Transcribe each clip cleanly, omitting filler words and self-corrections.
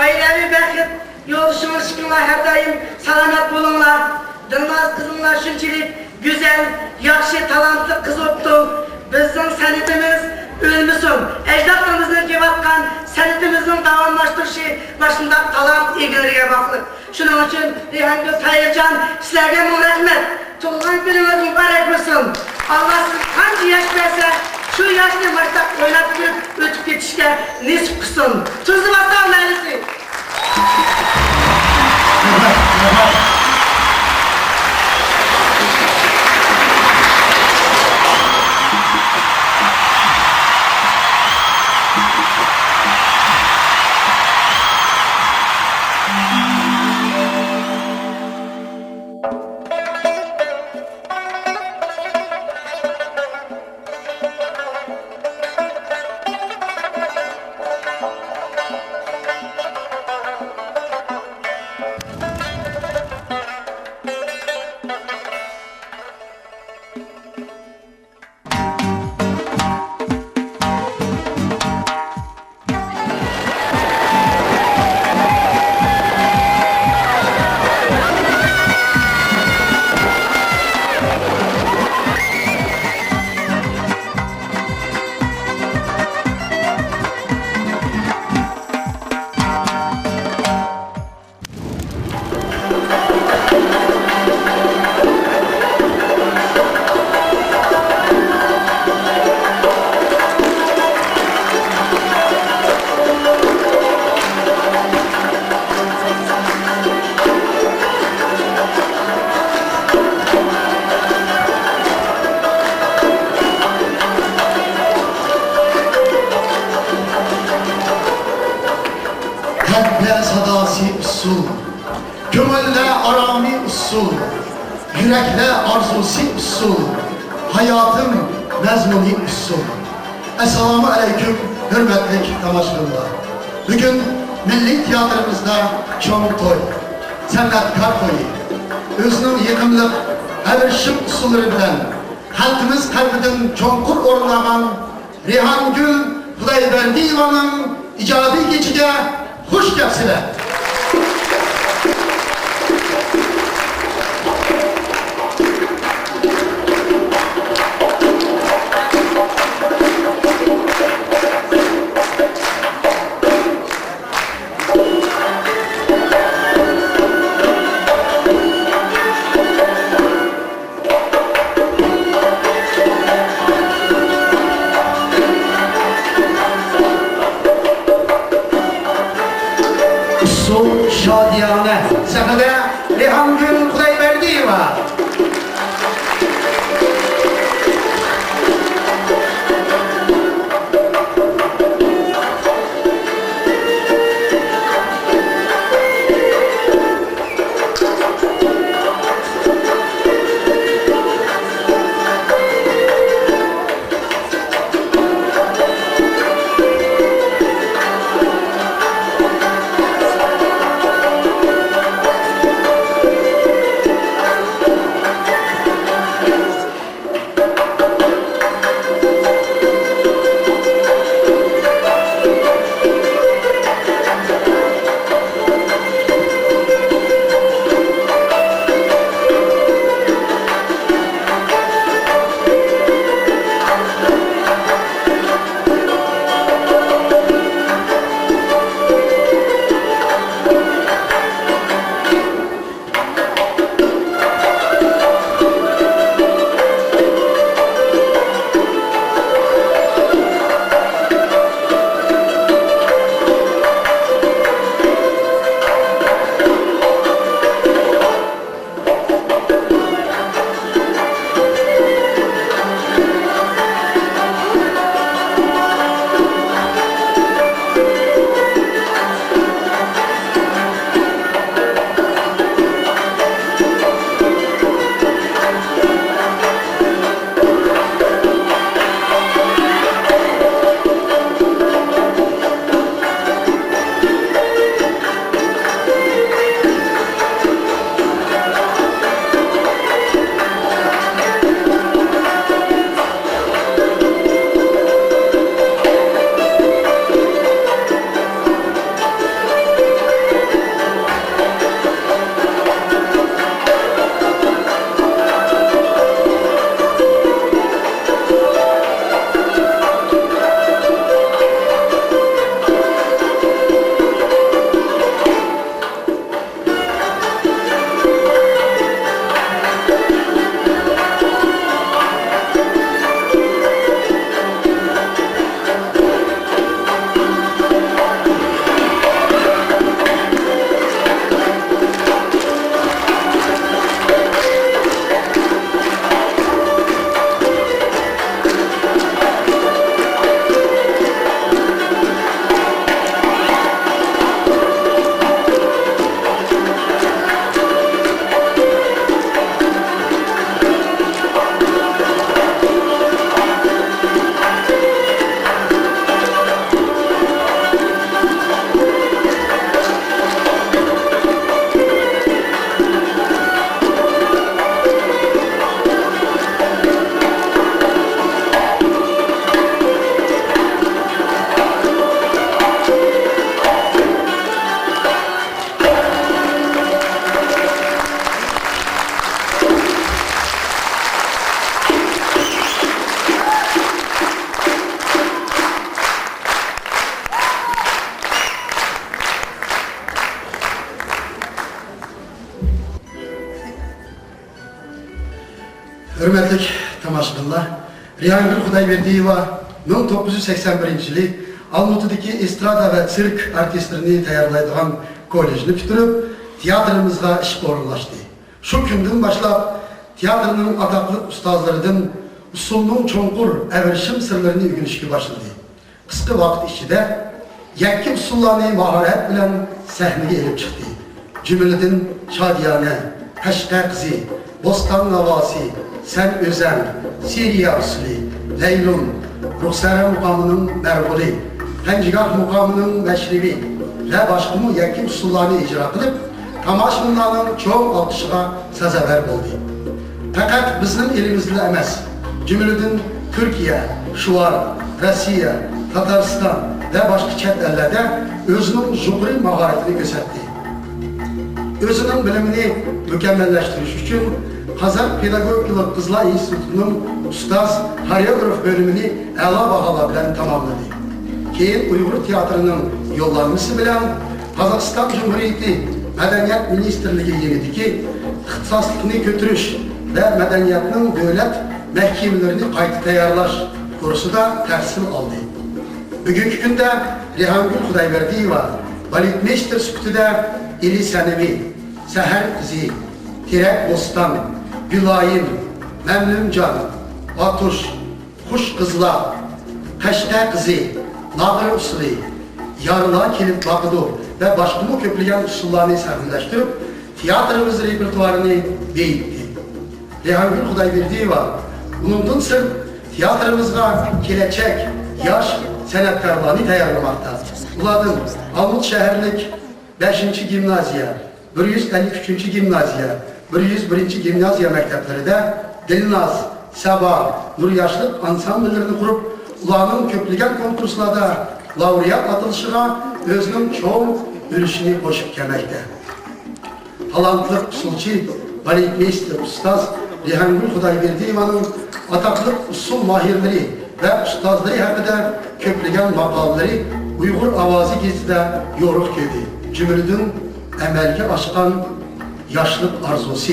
ailevi bəxit, yoluşunuz çıkınlar her daim salamet bulunlar. Dılmaz kızınlar şunçilik, güzel, yaxşı, talantlı kız optu. Bizim senetimiz ölmüsün. Ecdatlarımızın kebatkan senetimizin davamlaştırışı başında talant ilgilerine baklık. Şunun için Reyhangül Tayyipcan sizlerge mon rahmet. Tuğlan gününüz mübarek olsun. Allah siz kaç yaş verse şu yaşlı maçta oynap girip ötüp yetişke nisip kısın. Tuzu basan meclisi. Yürekle arzusi usul, hayatın mezmuni usul. Esselamu aleyküm hürmetli tamaşaçılar. Bugün Milli Tiyatrımızda çoğun toy, san'atkar toyu, özünün yıkımlık, evrişim usulleri bilen, halkımız kalbiden çoğunkur orlanan Reyhangül Hudayberdiyevan'ın icadi geçide hoş gelsinler. Hürmetli tamaşaçılar, Rihangül Xudayberdiyeva 1981 yılı Almatı'daki estrada ve sirk artistlerini tayarlaydıgan kolejini bitirip tiyatrımızda iş orunlaştı. Şu günden başlap tiyatrının adaklı ustazlarından usulunun çonkur evrişim sırlarını öğrenişe başladı. Kısa vakit içinde yakki usullarını maharet bilen sahneye elip çıktı. Cümleden Şadiyane, Haşka Kızı, Bostan Navasi, Sen Özen, Siriya Usulü, Leylun, Ruhsara mukamının Mervuli, Pencigah mukamının Meşribi ve başkımı yakki usullarını icra kılıp tamaşaçıların çoğu alkışına sezeber oldu. Fakat bizim elimizde emas. Cümleden Türkiye, Şuvar, Rusya, Tataristan ve başka chet ellerde özünün jubri maharetini gösterdi. Özünün bilimini mükemmelleştiriş için Kazak Pedagogik Kızlar İnstitutu'nun ustaz koreograf bölümünü a'la bahalar bilen tamamladı. Keyin Uygur tiyatrının yollanması bilen Kazakistan Cumhuriyeti Medeniyet Ministerliği yenidiki ixtisaslıkını götürüş ve medeniyetinin devlet mehkemelerini kayıt tayarlaş kursu da tahsil aldı. Bugünkü günde Rihangül Xudayberdiyeva Baletmeister süktüde İli Senemi, Seher Kızı, Tirek Bostan, Gülayim, Memnuncan, Atuş, Kuş Kızlar, Kaşka Kızı, Nadir Usulü, Yarıla Kilit Bakıdu ve başka köpleyen usullarını sahneleştirip tiyatrımız repertuarını beyitti. Rihangül Xudayberdiyeva bunun sırf tiyatrımızda gelecek yaş sanatkarlarını tayarlamakta. Uladın Almut şehirlik 5. gimnaziya, 153. gimnaziya, 101. gimnaziya mektepleri de Dilnaz, Sabah, Nur Yaşlık ansamblerini kurup ulanın köpleyen konkurslarda laureat atılışına özünün çoğu ürüşünü koşup gelmekte. Talantlı usulçu, baletmeister, ustaz Rihangül Xudayberdiyeva'nın ataklı usul mahirleri ve ustazları hakkında köpleyen makalları Uygur Avazi gezide yoruk geldi. Cümleden emelge aşkan yaşlık arzusu.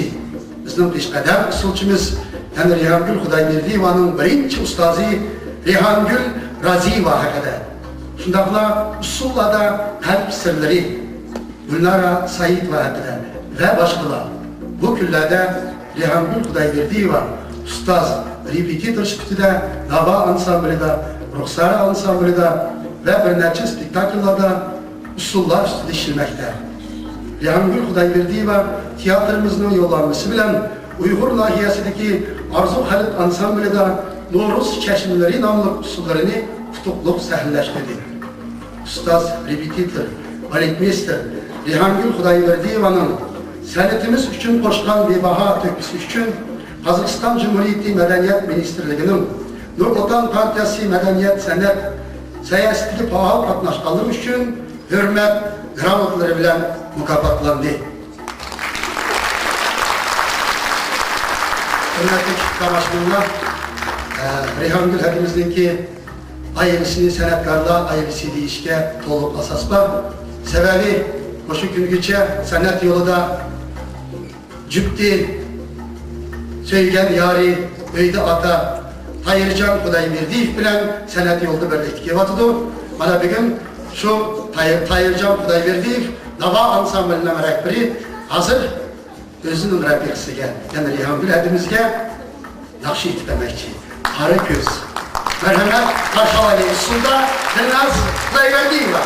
Bizim peşkadem usulçumuz yani Rihangül Xudayberdiyeva'nın birinci ustazı Rihangül Raziyeva hakkında. Şundakla usulla da kalp sırları Gülnara Said ve hakkında ve başkalar. Bu küllerde Rihangül Xudayberdiyeva ustaz, repetitor şüktüde, Nava ansamblede, Ruhsara ansamblede ve bir neçe spektaküllerde usullar üstüde işlemekte. Rihangül Xudayberdiyeva tiyatrımızın yollanması bilen Uygur nahiyesindeki Arzu Halit ansamblede Noruz Çeşmeleri namlı usullarını tutukluk sahneleştirdi. Ustaz, repetitor, baletmeister Rihangül Xudayberdiyeva'nın sanatımız için koşkan bir baha töküsü için Kazakistan Cumhuriyeti Medeniyet Ministerliği'nin Nur Otan Partiyası Medeniyet Sanat Siyaseti pahalı katnaşkanlığı için hürmet gramotları bilen mükafatlandı. Hürmetli tamaşaçılar, Rihangül hepimizdeki ailesini sanatkarla, ailesi değişke toluk asasla sebebi hoşu güngüçe sanat yolu da cübdi söygen yari öyde ata Tayyircan Xudayberdiyev bilen sanat yolda birlikte evatıdı. Bana bugün şu Tayyircan Xudayberdiyev Nava ansambline rehberi hazır özünün rafiqisiga, yani Rihangül hepimizge yaxşı etmemekçi. Karı göz. Merhamet karşılayın. Usulda Dilnaz Xudayberdiyeva.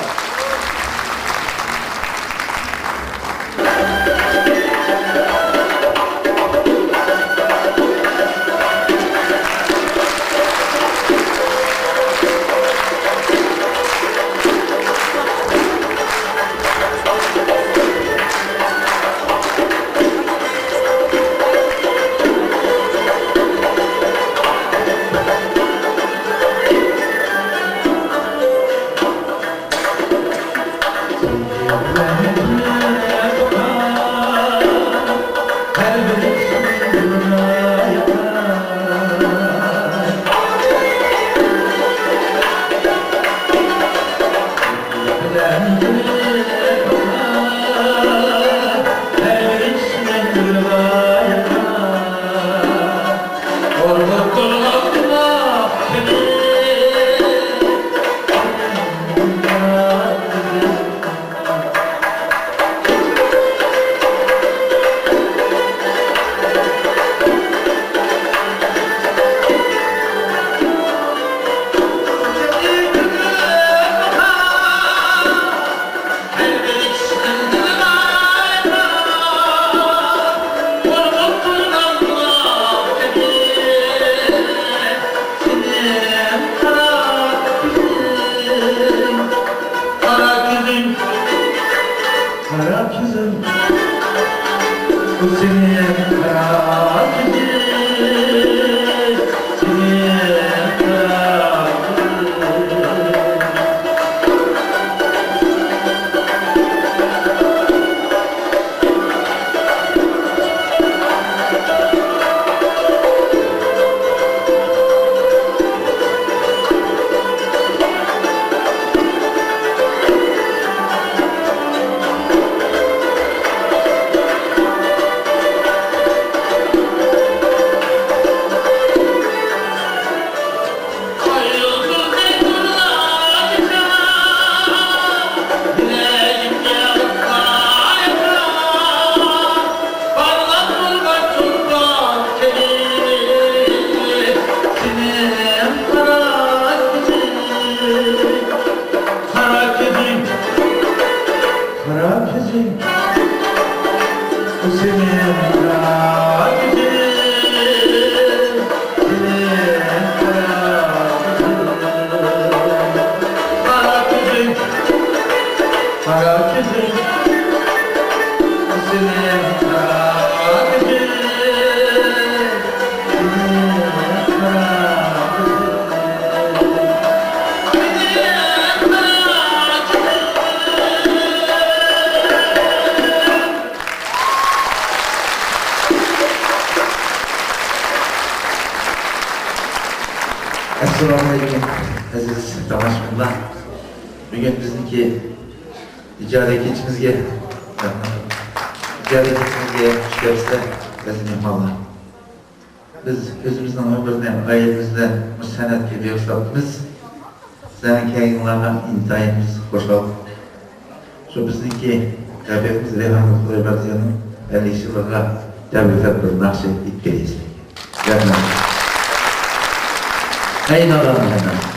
Assalamualaikum aziz tomoshabinlar. Bugun bizniki ijodiy kechimizga xush kelibsizlar aziz mehmonlar. Biz o'zimizning umrdan, oilamizdan san'atga berishyapmiz. Sizlarning kayinlarga intayin xushol. Shu bizniki tabiatimiz Rayhon Xudoyberdiyanning 50 yilligiga tabriklab bir naqsh etganmiz. Rahmat. Haydi Allah'ım.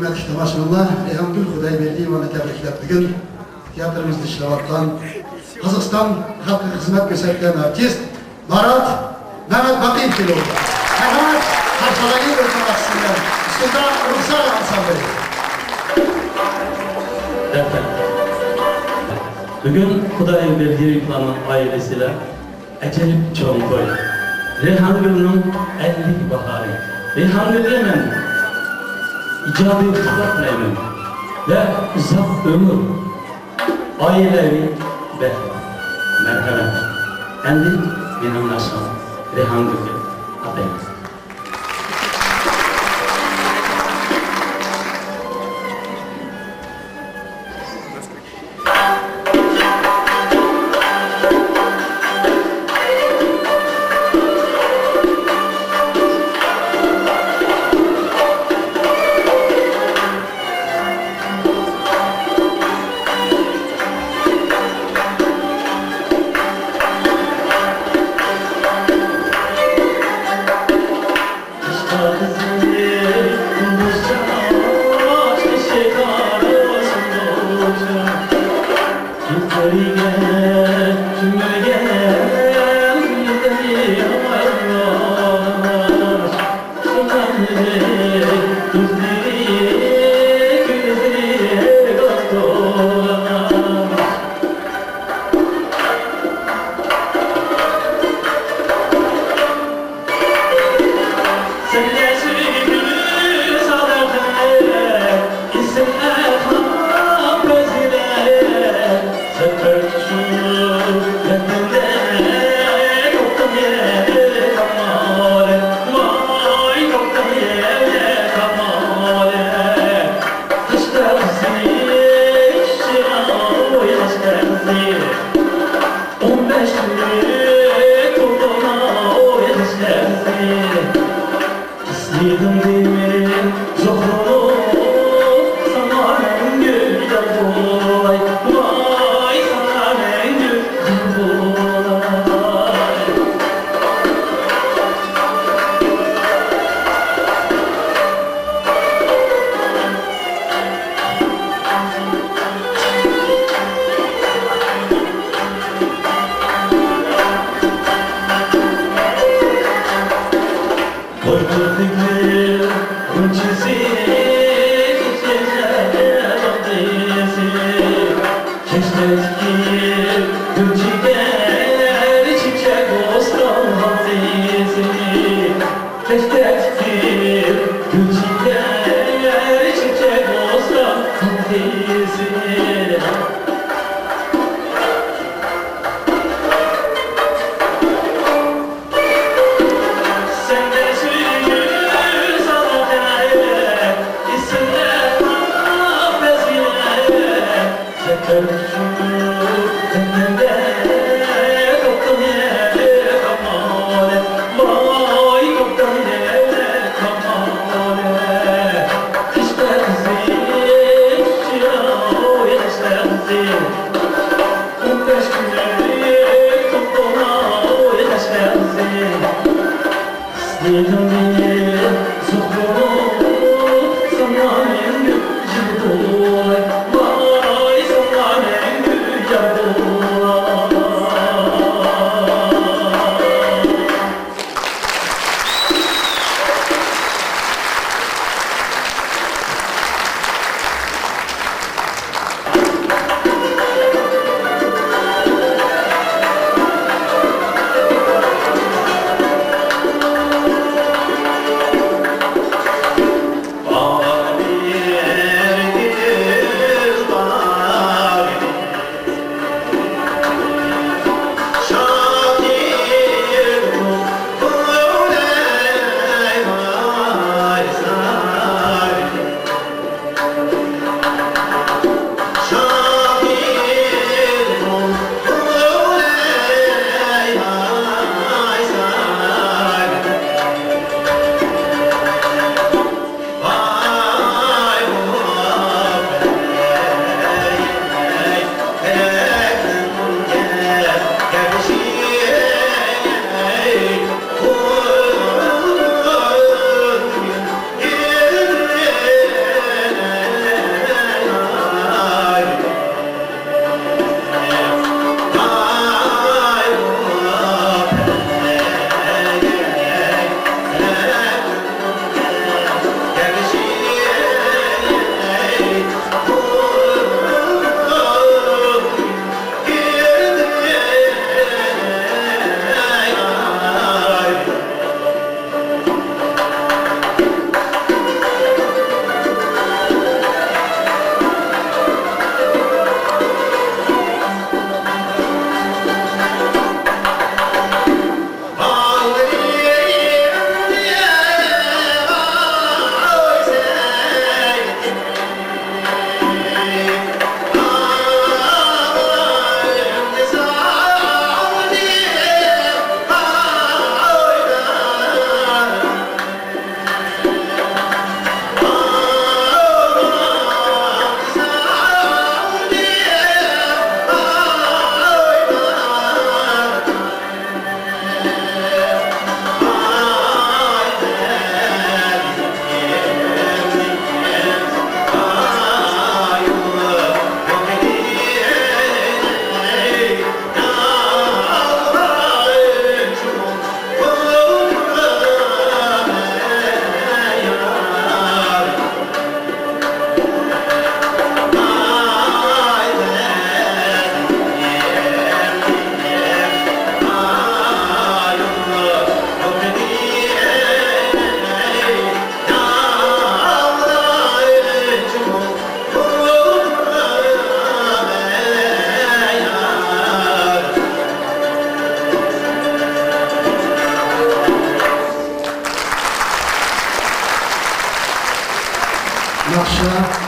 hürmetli tamaşalar, Reyhan Gül Hudayberdiyev bana tebrikler. Bugün tiyatromuzda işlevattan Kazakistan halkı hizmet göstergen artist Mehmet Bakıyev geliyor. Mehmet Harfalayı ortalaşsınlar. Üstüde Ruhsar Ansambeli. Evet. Bugün Hudayberdiyev planı ailesiyle Ecevit Çoğunkoy, Reyhan Gül'ün 50'lik baharı. Reyhan Gül'e ben icabı tutak memnun ve uzak ömür, ailevi ve merhamet. Endi benim aşkım Reyhan Gül'e adayım.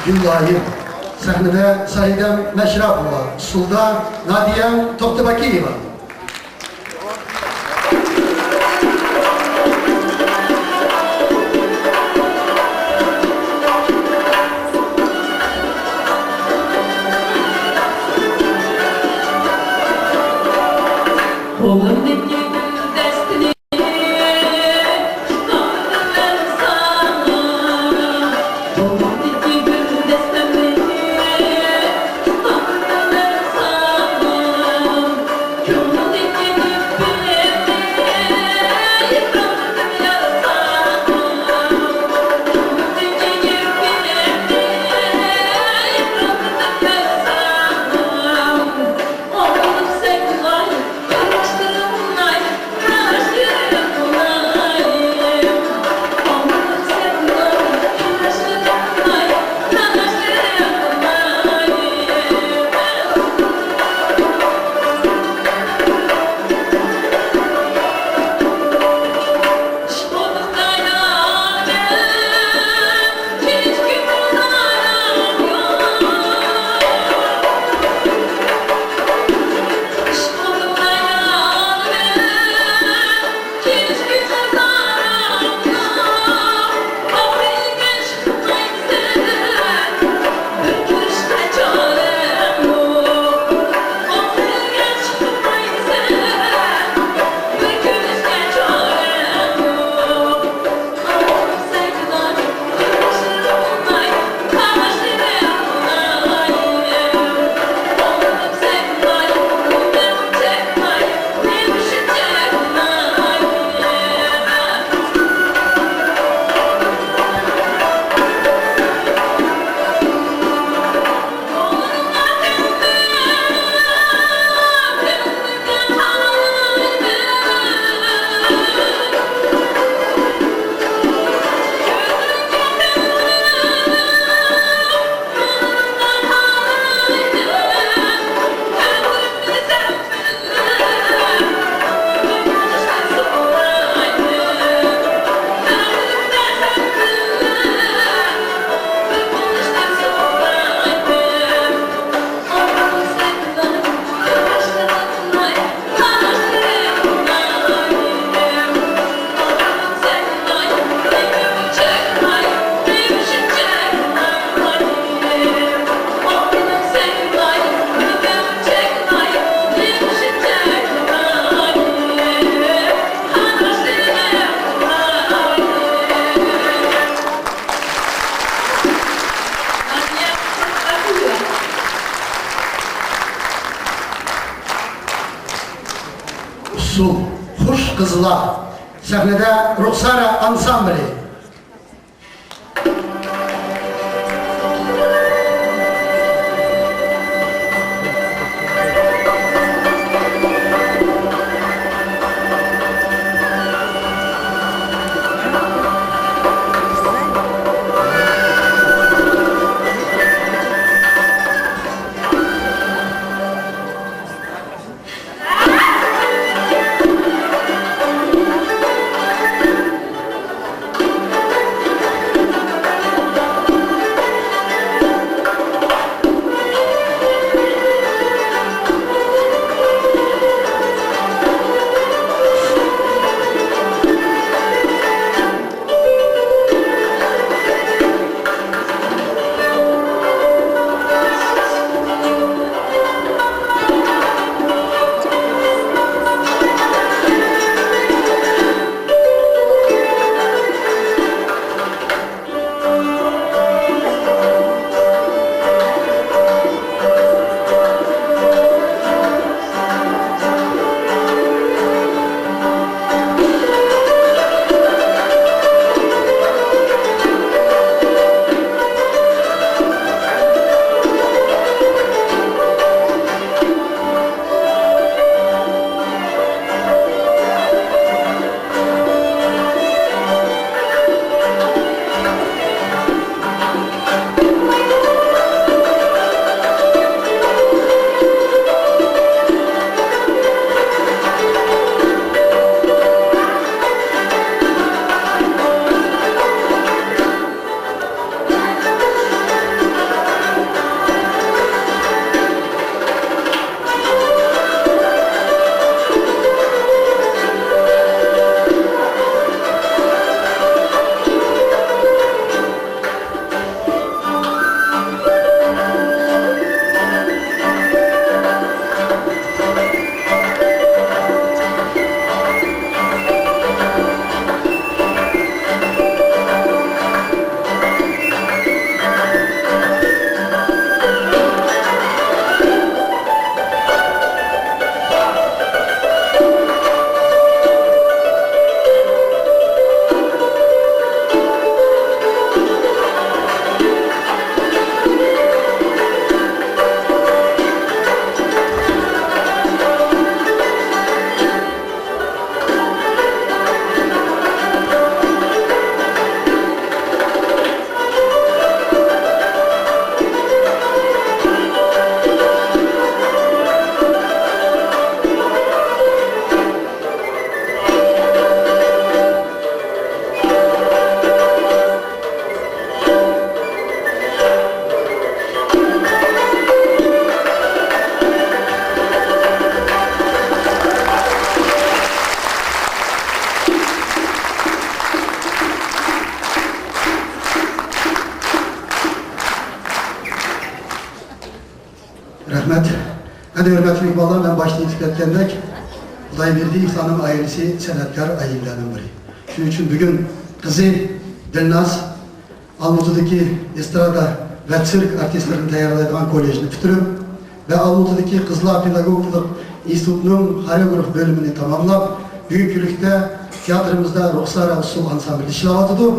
Güllahi. Sahnede Sahidem Meşrapova, Sulda Nadiyem Toktabakiyeva. Kolumdaki gül destini kaldım ben sana. Kolumdaki gül destini kaldım ben sana. Gönlümdeki gülleri yıprandım yarasana. Gönlümdeki gülleri yıprandım yarasana. Oğlum sen var. Su, Kuş Kızılar. Sahnede Ruhsara Ansambli. Hadi hürmetli İkbal'dan ben başta itiraf etkendik. Xudayberdi İhsan'ın ailesi senetkar ailelerinin biri. Şunun için bugün kızı Dilnaz Almutu'daki estrada ve sirk artistlerini tayarlaydıgan kolejini bitirip ve Almutu'daki Kızlar Pedagogik İnstitutu'nun koreograf bölümünü tamamlap bugünkülükte tiyatrımızda Ruhsara Usul Ansambli işlavatıdı.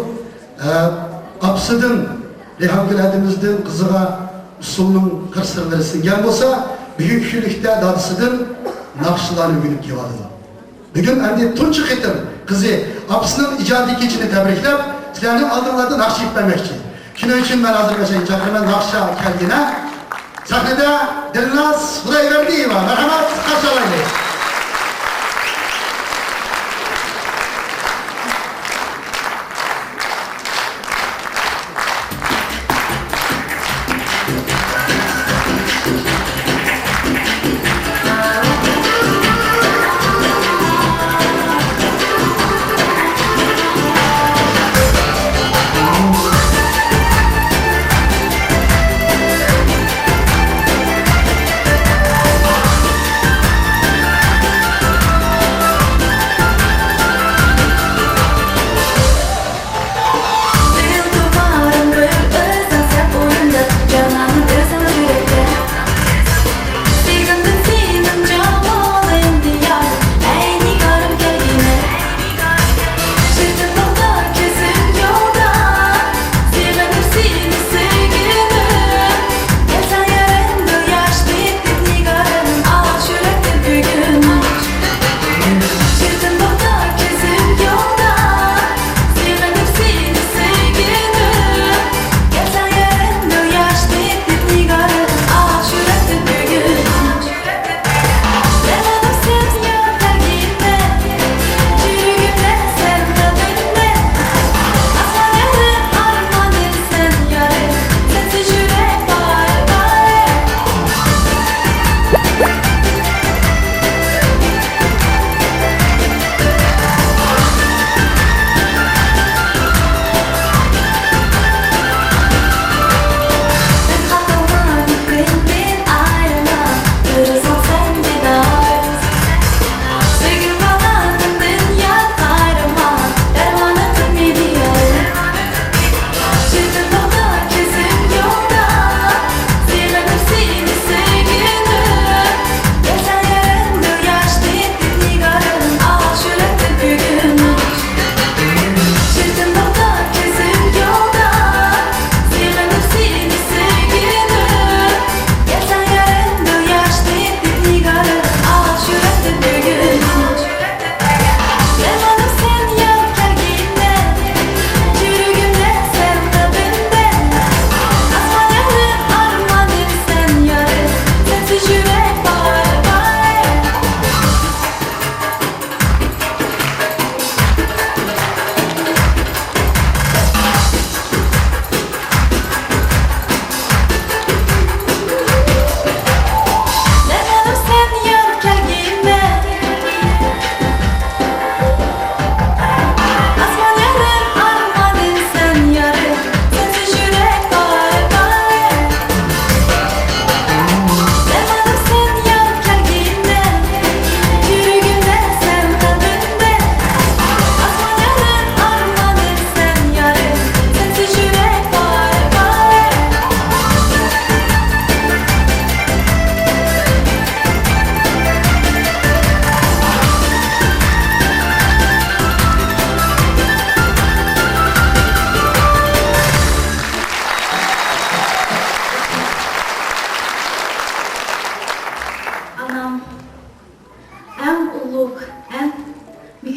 Apsıdın Reyhan Gülədimizдің kızığa usulunun kırsırları singen olsa bugünkülükte dadısıdın nakşılarını günüp kevadıdı. Bugün hem tunçuk ettim kızı apsının icadi keçini tebriklep sizlerin aldığınlarda nakşı iplemekçi. Kino için ben hazırlaşayım çakırmen nakşa kendine. Sahnede Dilnaz Xudayberdieva merhamet karşılayın.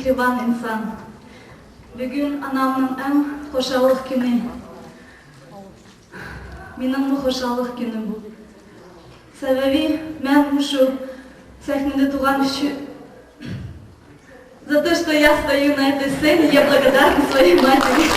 mehriban insan. Bugün anamның en hoşalık günü. Benim bu hoşalık günüm bu. Sebebi ben şu sahnede туган şu за то, что я стою на этой сцене, я благодарна своей матери.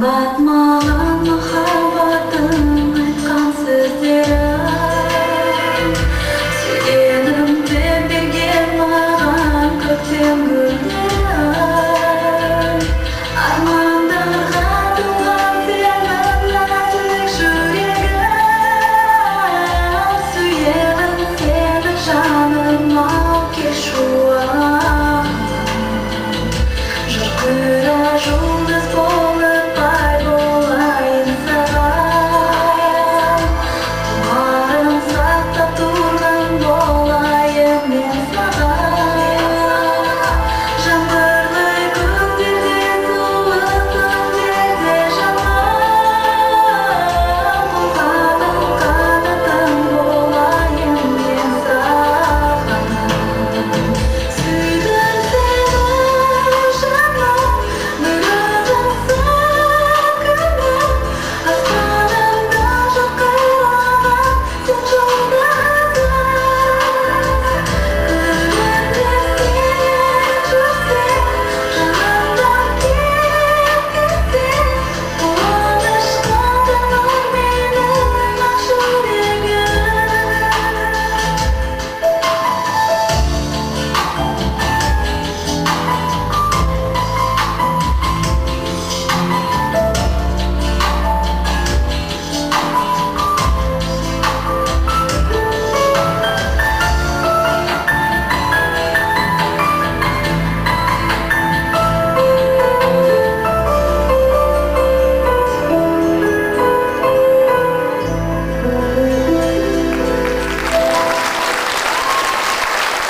batmagan muhabbatın aytgan sözlerim Suygenim deb bergen magan köktem güllerim Armandarga to'lgan sening nazik yüregim Suyegim seni canım al kel şu an Жыркыра жұлдыз болып пай болайын саған Тұмарым сақтап тұрған болайын мен саған Жаңбырлы күндерде суық түндерде жаным Бұлғадың қанатың болайын мен саған Сүйдім сені жаным бір өзің сақынып Аспанымда жарқыраған сен жұлдызым Күнімде сен жүрсең жанымдан кеткенсең Қуанышқа толы менің ақ жүрегім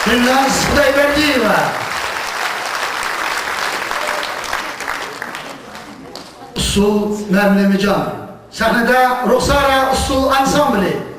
Gülnaz Kudayberdieva. Usul Memlemican. Sahnede Roksara Usul Ansambli.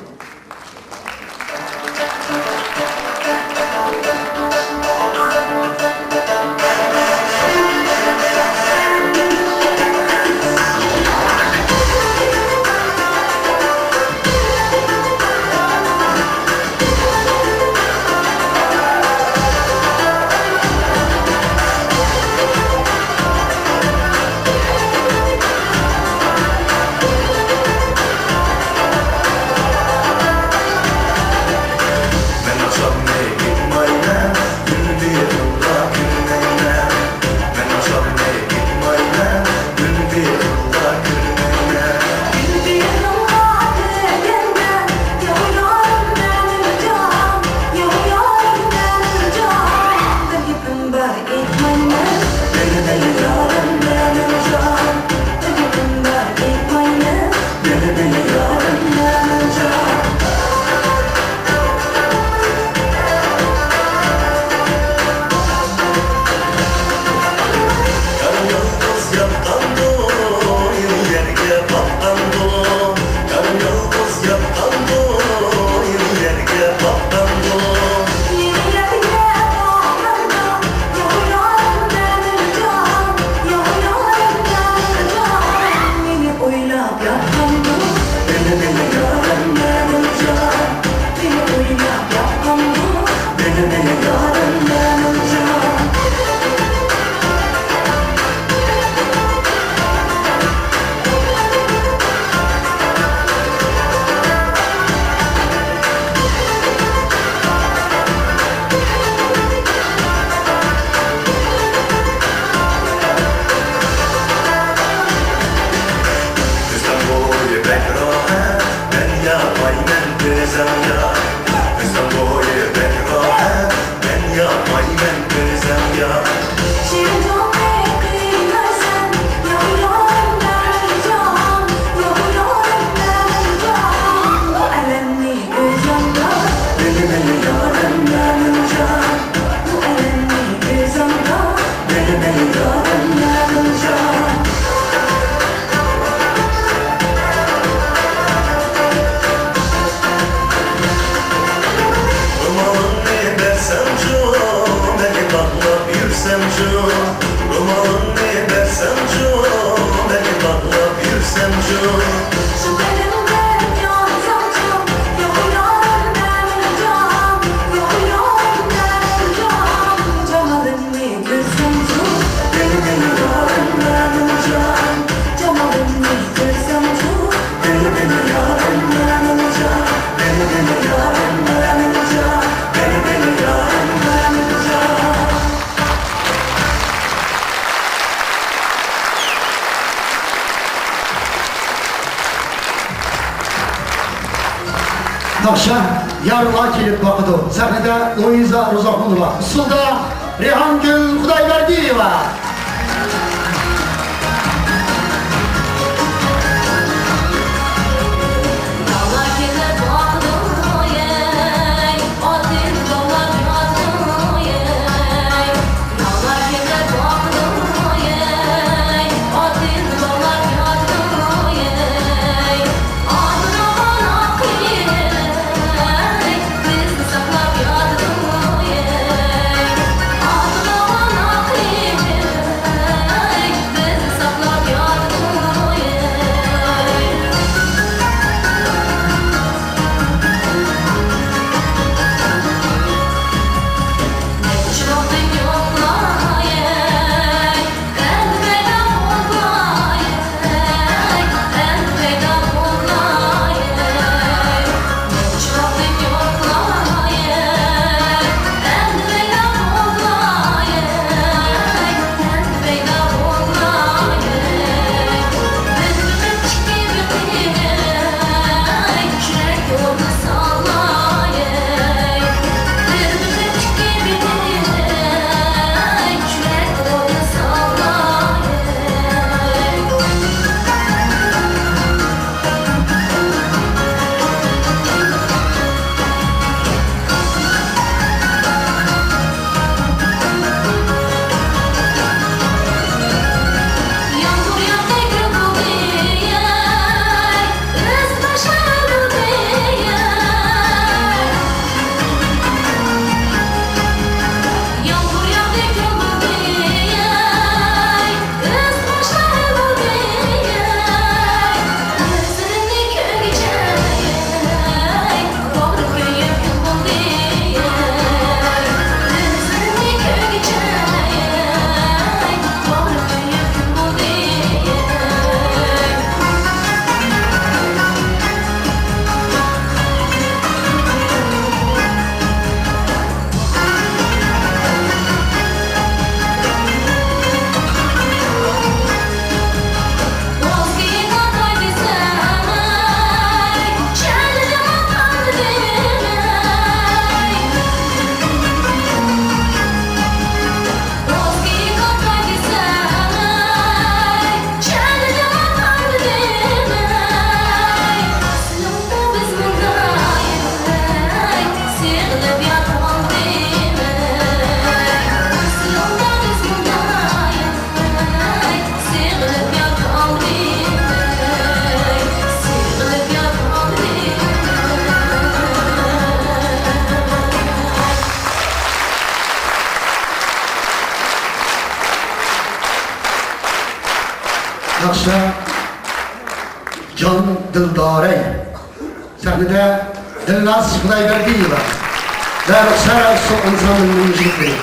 Nakşa yarına kelip bakıdı. Sahnede Louisa Rozakunova. Usulda Rehan Gül Hudayberdiyeva. Nakşa Can Dildarey. Sahnede Dilnaz Hudayberdiyeva. Ve Ruhsar Su Ansamblı'nın müzikleri.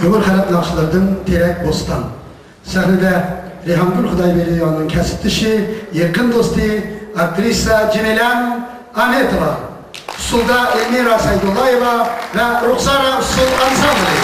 Ömür Xələt Naxçılardan Terek Bostan. Səhnədə Reyhangül Xudayberdiyevanın kəsipdişi, yakın dostu, aktrisa Cinelem Anetova. Usulda Elmira Saydullayeva ve Ruxsara Usul Ansambli.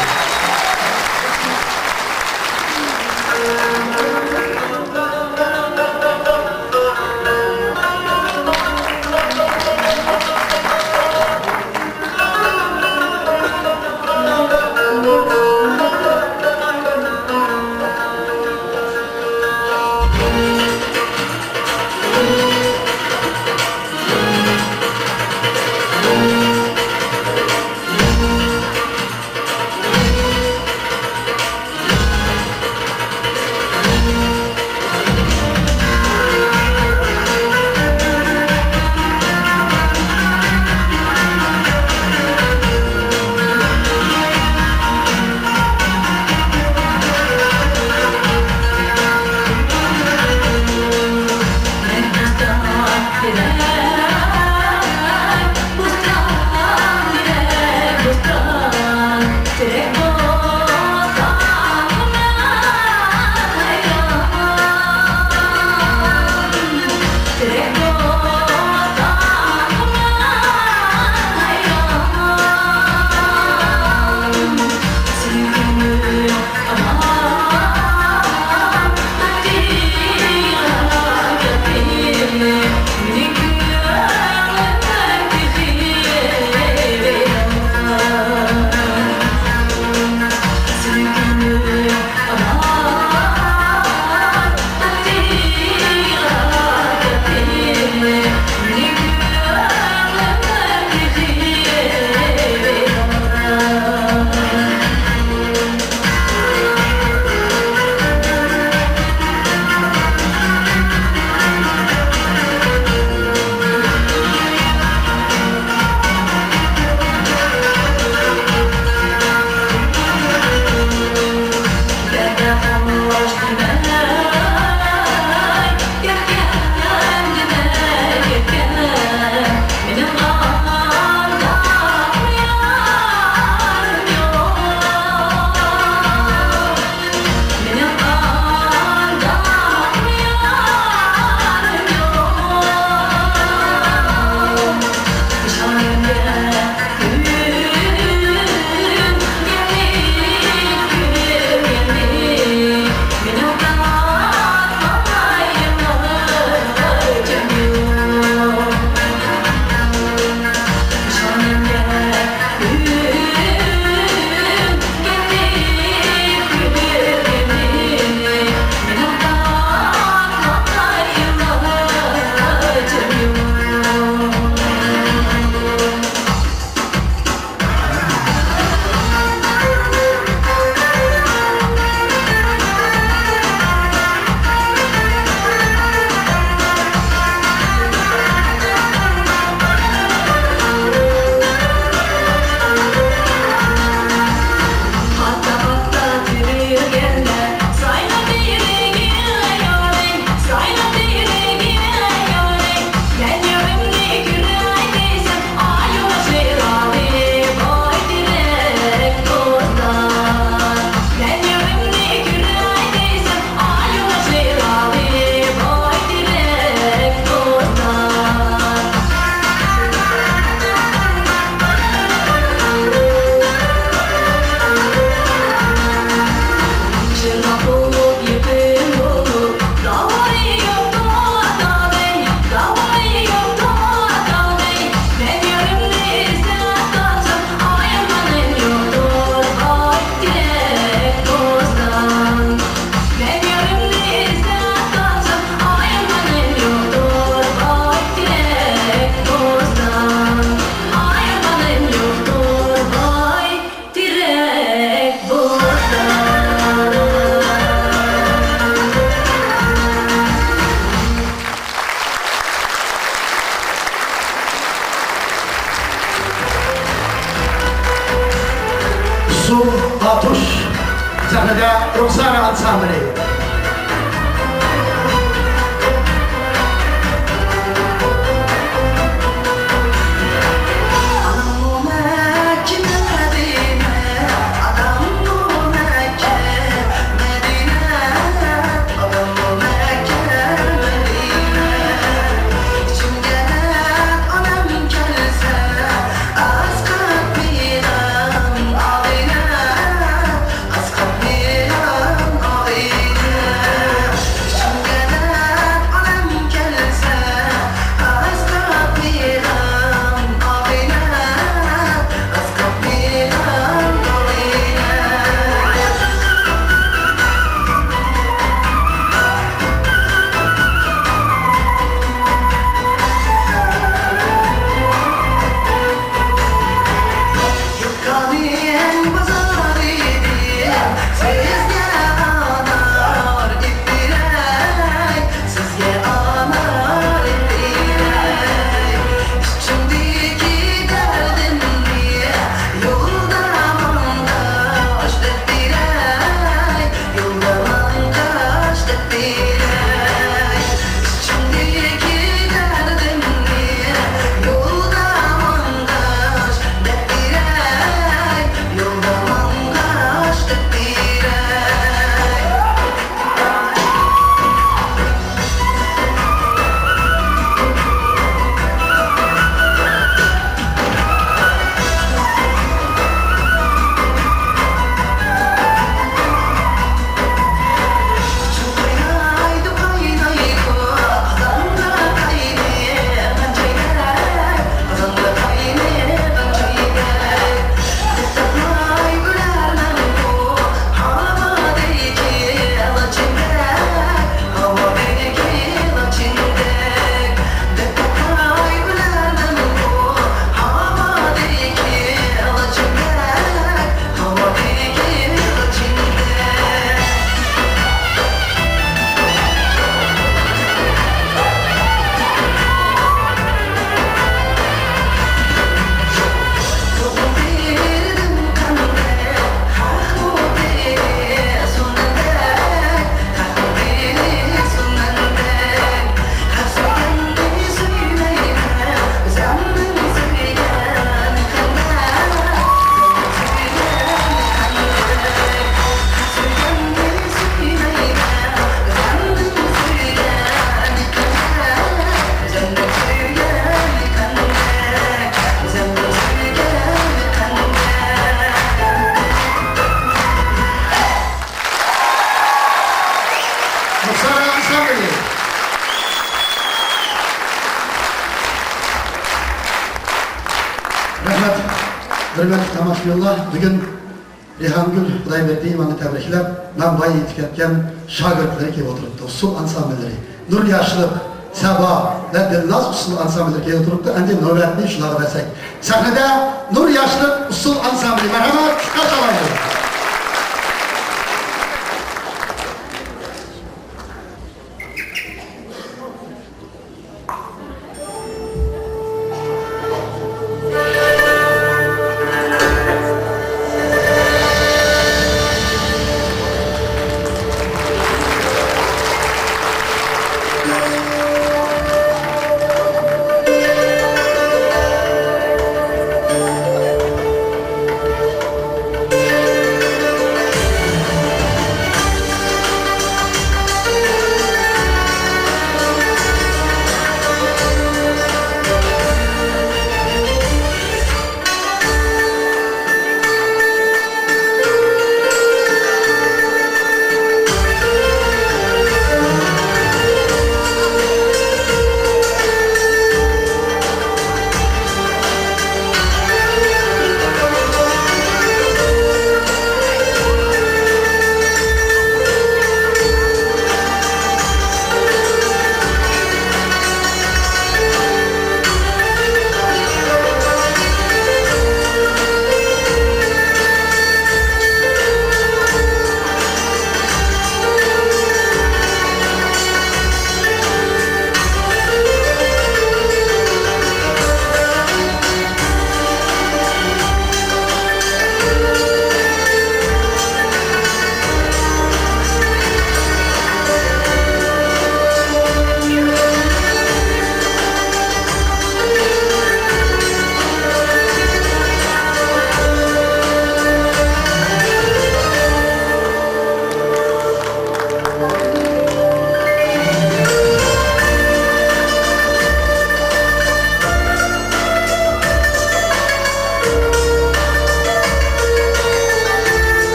Atuş, sahnede Ruxsara Ansambli. Adam Hürmetli tamaşaçılar, bugün Rihangül Hudayberdi imanı tebriklep, Nambay etiketken şagirdleri ki oturuptu, usul ansambelleri. Nur Yaşlılık, Seba ve Dillaz usul ansambelleri ki oturuptu, endi nöbetli şunları versek. Sahnede Nur Yaşlılık usul ansambeli, merhamet, kaç alaydı.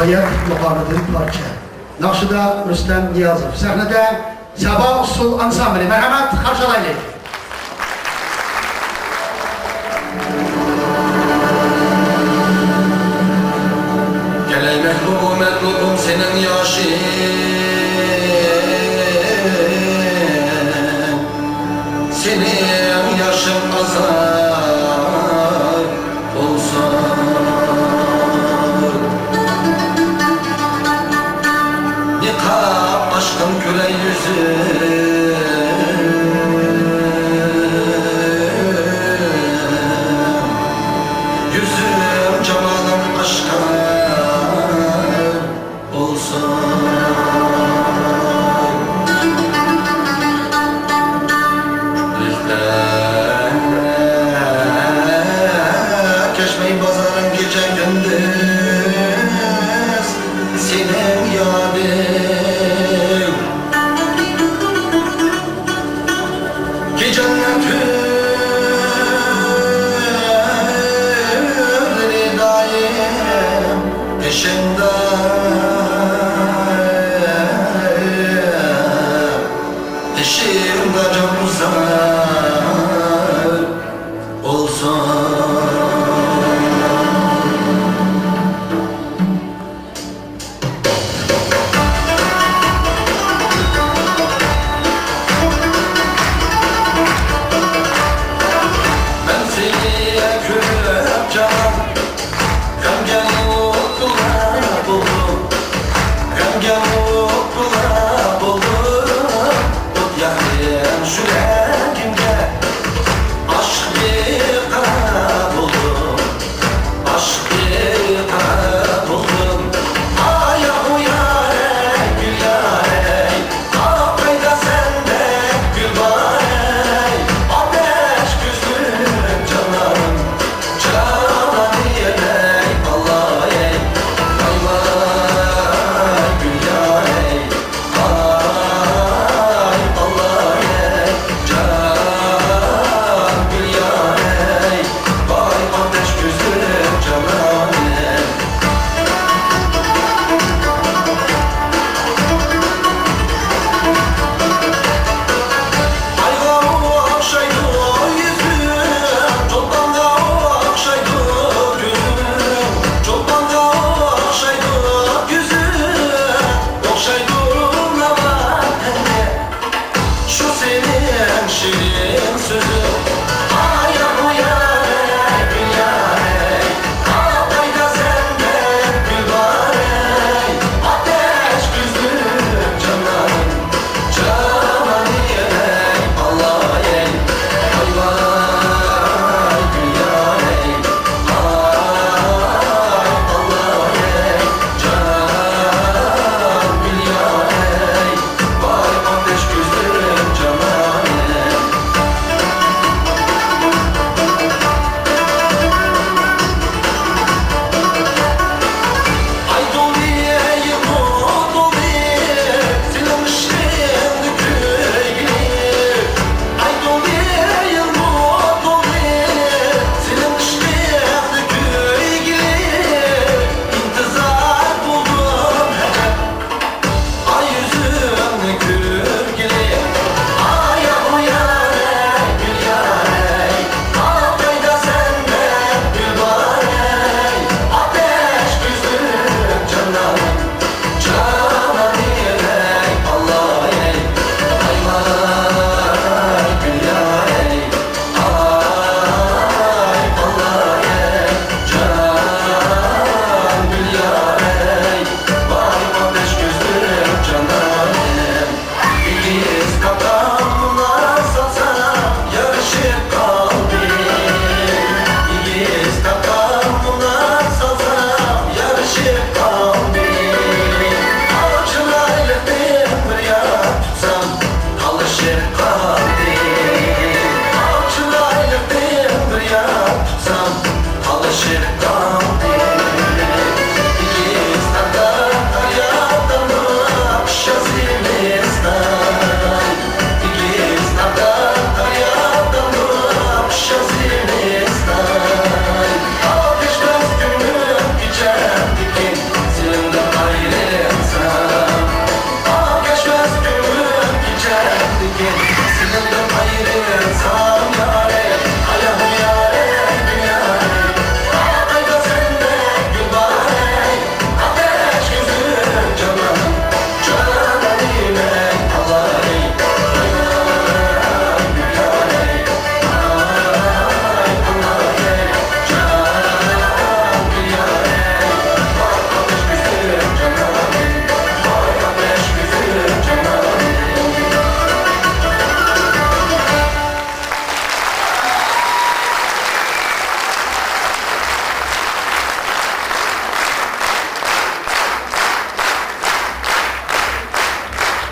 Bayat muhabbeti parça. Nakşıda Rüstem Niyazov. Sahnede Sabah Usul Ansambli. Merhamet karşılayın. Geley mehlubum senin yaşın, senin yaşın azar olsun. Nikah aşkın gülen yüzü, yüzüm cemalım aşka olsun.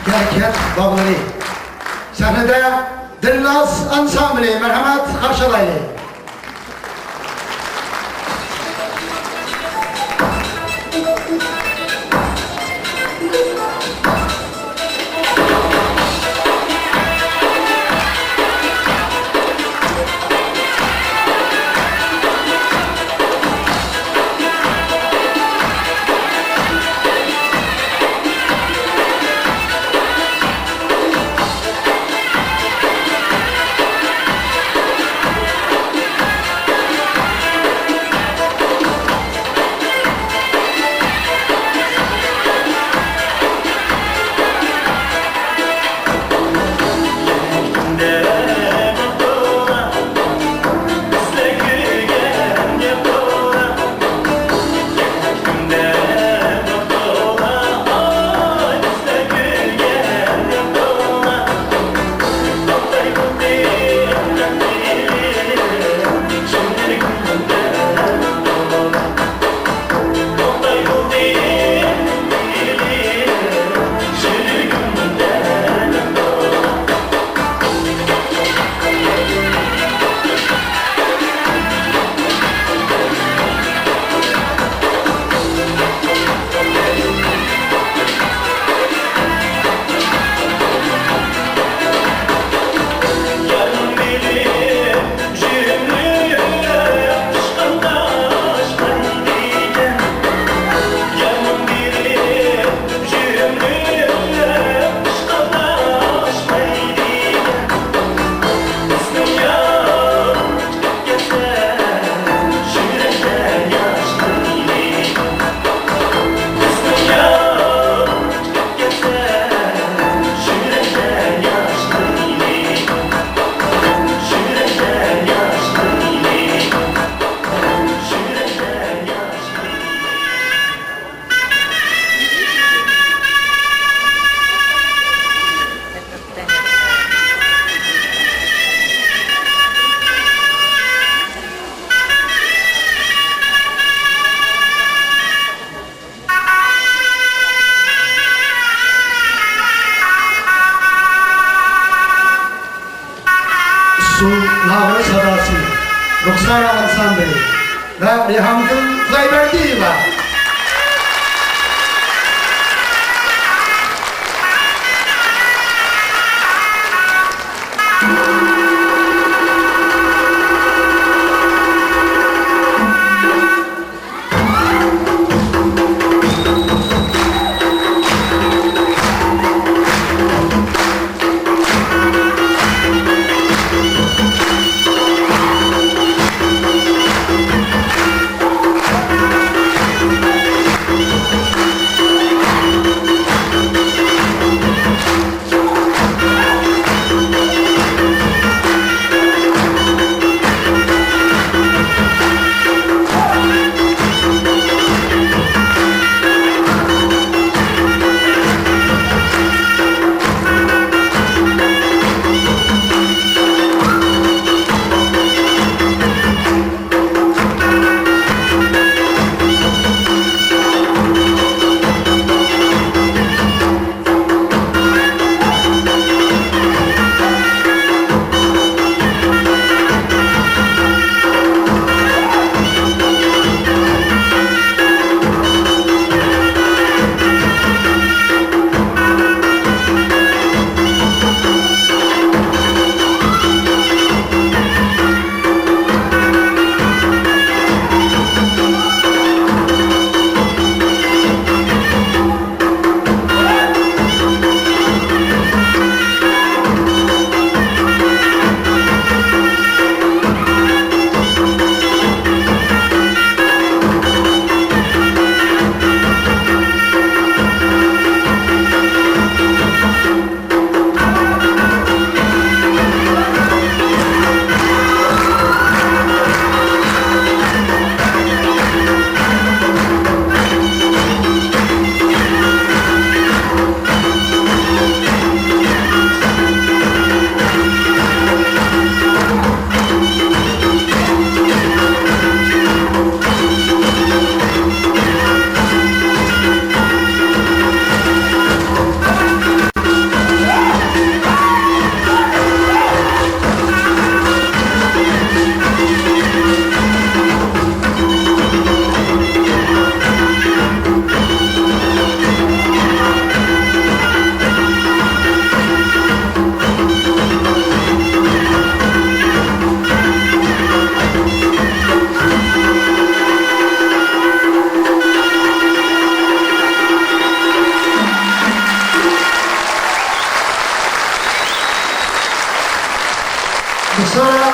Bereket Bağları. Sahnede Dilnaz Ansambli merhamet karşılayın. Su Nağrı Sadası, Ruksara Ansambli ve Rihamgül Kudayberdieva.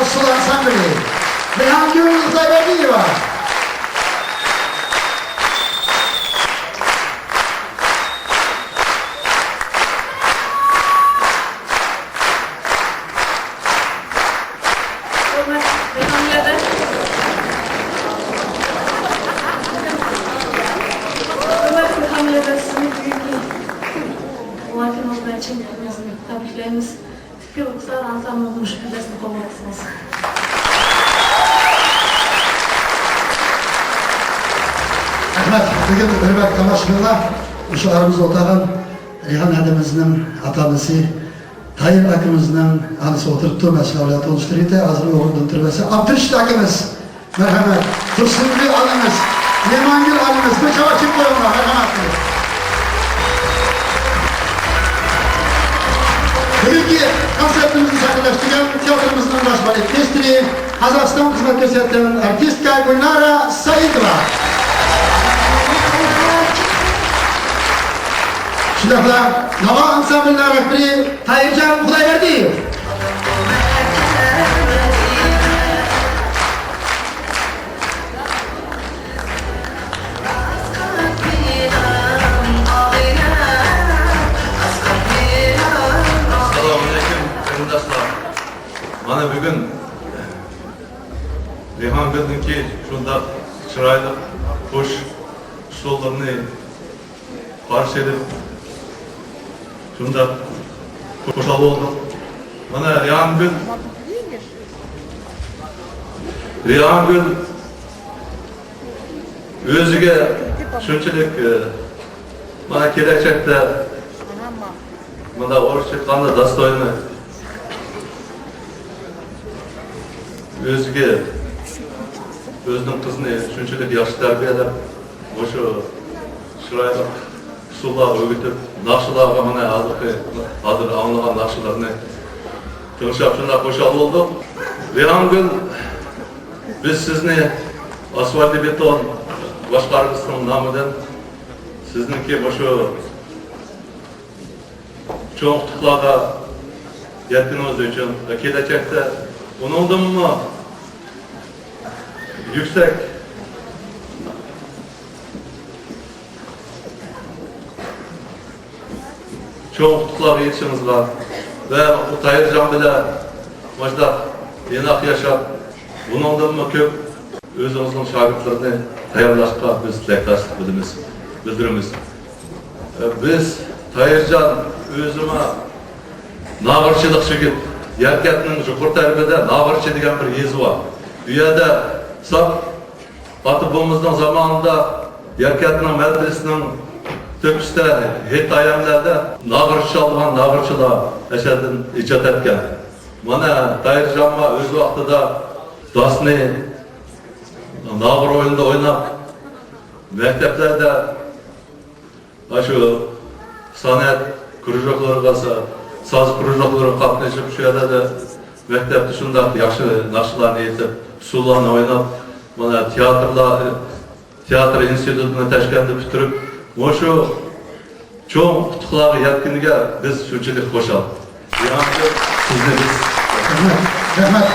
Usul Ansambli. Reyhan Gül Kudayberdieva. Tebriklerimiz Türkiye Ulusal Ansamblı'nın müşkülesini kovalasınız. Rahmet, bugün hürmet kamaşlarla uşağımız otaran Reyhan Hademiz'in atamızı Tayyip akımızın anısı oturttuğu meşguliyatı oluşturuyor. Azrı oğlunun türbesi. Abdülşit akımız, merhamet. Tursunlu anımız, Limangül anımız. Bu çava çık koyunlar, merhametli. Bugünkü konseptimizi sakınlaştıran tiyatromuzun baş balletmestri Kazakistan hizmet gösteren artistka Gülnara Saidova. Şundakla Nava Ansamblı'nın rehberi Tayyipcan Kudayberdiyev. Mana bugün Reyhan Gül'deki şunda çıraylı, hoş usullarını parça edip şunda koşalı oldu. Mana Reyhan Gül özüge şunçalik mana gelecekte mana oruç çıkkanda dastoyunu özüge özünün kızını şunçalik yaxşı terbiyelep oşu şuraylık usullar ögütüp nakşılarga mana hazır anlagan nakşılarını tınışap şunda koşalı olduk. Reyhan Gül, biz sizni asfaltli beton başkargısının namıdan sizniki oşu çoğunluklarga yetkiniz için gelecekte onundan mı yüksek çoğunluklarga yetişiniz var ve bu Tayyipcan bile başta yenak yaşap bunundan mı köp özümüzün şagirdlerini tayarlaşqa biz tilektaşlık bildirimiz. Biz Tayyipcan özüme nağırçılık şekil Yerketinin jukur terbiyede nağırçı degan bir yezi var. Bu yerda sap Batıbımızın zamanında Yerketinin medresinin töpüste hit ayamlarda nağırçı algan nağırçılar eşedin icat etken. Mana Tayyipcan'a öz vaxtıda dasni nağır oyunda oynap mekteplerde şu sanat krujokları kalsa saz krujokları katlaşıp şu yerda da mektepte şundaq yaxşı nakşılarını yetip usullarını oynap mana tiyatr institutunu teşkilde bitirip şu çoğun kutuqları yetkiniga biz şunçalik qo'shal. Sizni biz Rahmet.